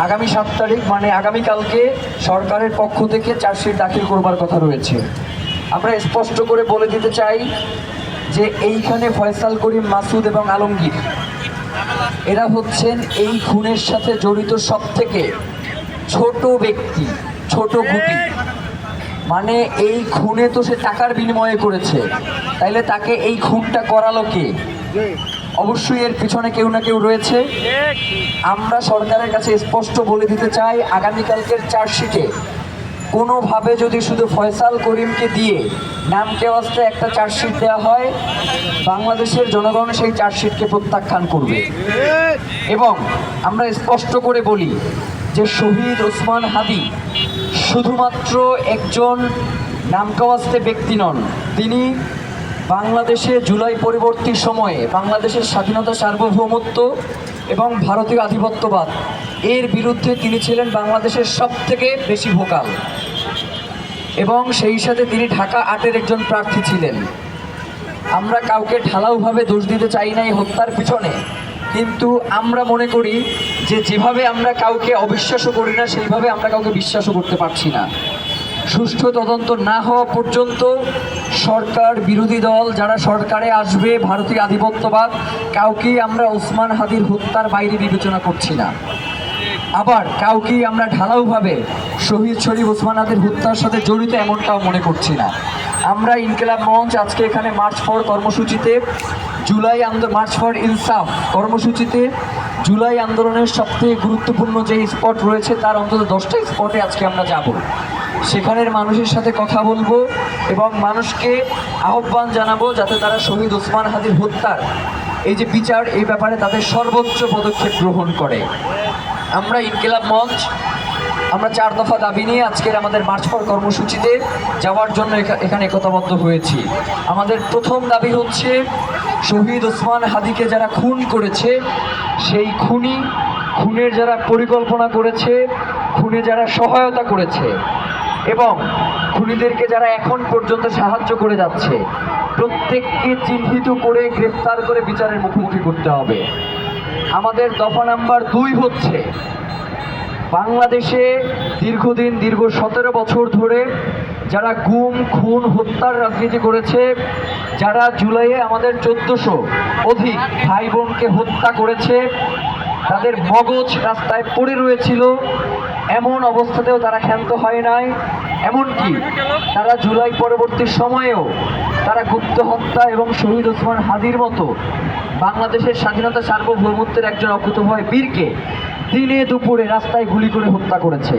আগামী 7 তারিখ মানে আগামীকালকে সরকারের পক্ষ থেকে চার্জশিট দাখিল করবার কথা রয়েছে। আমরা স্পষ্ট করে বলে দিতে চাই যে এইখানে ফয়সাল করিম, মাসুদ এবং আলমগীর এরা হচ্ছেন এই খুনের সাথে জড়িত সবথেকে ছোট ব্যক্তি, ছোট গুটি। মানে এই খুনে তো সে টাকার বিনিময়ে করেছে, তাইলে তাকে এই খুনটা করালো কে? অবশ্যই এর পিছনে কেউ না কেউ রয়েছে। আমরা সরকারের কাছে স্পষ্ট বলে দিতে চাই, আগামীকালকের চার্জশিটে কোনোভাবে যদি শুধু ফয়সাল করিমকে দিয়ে নামকে ওয়াস্তে একটা চার্জশিট দেওয়া হয়, বাংলাদেশের জনগণ সেই চার্জশিটকে প্রত্যাখ্যান করবে। এবং আমরা স্পষ্ট করে বলি যে শহীদ ওসমান হাদি শুধুমাত্র একজন নামকাওয়াস্তে ব্যক্তি নন, তিনি বাংলাদেশে জুলাই পরবর্তী সময়ে বাংলাদেশের স্বাধীনতা, সার্বভৌমত্ব এবং ভারতীয় আধিপত্যবাদ এর বিরুদ্ধে তিনি ছিলেন বাংলাদেশের সবথেকে বেশি ভোকাল, এবং সেই সাথে তিনি ঢাকা 8-এর একজন প্রার্থী ছিলেন। আমরা কাউকে ঢালাওভাবে দোষ দিতে চাই না এই হত্যার পিছনে, কিন্তু আমরা মনে করি যে যেভাবে আমরা কাউকে অবিশ্বাসও করি না, সেইভাবে আমরা কাউকে বিশ্বাসও করতে পারছি না। সুষ্ঠু তদন্ত না হওয়া পর্যন্ত সরকার, বিরোধী দল যারা সরকারে আসবে, ভারতীয় আধিপত্যবাদ, কাউকেই আমরা ওসমান হাদির হত্যার বাইরে বিবেচনা করছি না। আবার কাউকেই আমরা ঢালাওভাবে শহীদ শরীফ ওসমান হাদির হত্যার সাথে জড়িত এমনটাও মনে করছি না। আমরা ইনকিলাব মঞ্চ আজকে এখানে মার্চ ফর কর্মসূচিতে, মার্চ ফর ইনসাফ কর্মসূচিতে জুলাই আন্দোলনের সবথেকে গুরুত্বপূর্ণ যে স্পট রয়েছে তার অন্তত 10টা স্পটে আজকে আমরা যাব। সেখানের মানুষের সাথে কথা বলবো এবং মানুষকে আহ্বান জানাবো যাতে তারা শহীদ ওসমান হাদির হত্যার এই যে বিচার, এই ব্যাপারে তাদের সর্বোচ্চ পদক্ষেপ গ্রহণ করে। আমরা ইনকিলাব মঞ্চ আমরা 4 দফা দাবি নিয়ে আজকের আমাদের মার্চ ফর কর্মসূচিতে যাওয়ার জন্য এখানে একতাবদ্ধ হয়েছি। আমাদের প্রথম দাবি হচ্ছে শহীদ ওসমান হাদিকে যারা খুন করেছে, সেই খুনের যারা পরিকল্পনা করেছে, খুনে যারা সহায়তা করেছে এবং খুনিদেরকে যারা এখন পর্যন্ত সাহায্য করে যাচ্ছে, প্রত্যেককে চিহ্নিত করে গ্রেফতার করে বিচারের মুখোমুখি করতে হবে। আমাদের দফা নাম্বার 2 হচ্ছে বাংলাদেশে দীর্ঘ 17 বছর ধরে যারা গুম, খুন, হত্যার রাজনীতি করেছে, যারা জুলাইয়ে আমাদের 1400 অধিক ভাই বোনকে হত্যা করেছে, তাদের মগজ রাস্তায় পড়ে রয়েছিল, এমন অবস্থাতেও তারা ক্ষান্ত হয় নাই। এমনকি তারা জুলাই পরবর্তী সময়েও তারা গুপ্ত হত্যা এবং শহীদ ওসমান হাদির মতো বাংলাদেশের স্বাধীনতা, সার্বভৌমত্বের একজন অকুতোভয় বীরকে দিনে দুপুরে রাস্তায় গুলি করে হত্যা করেছে।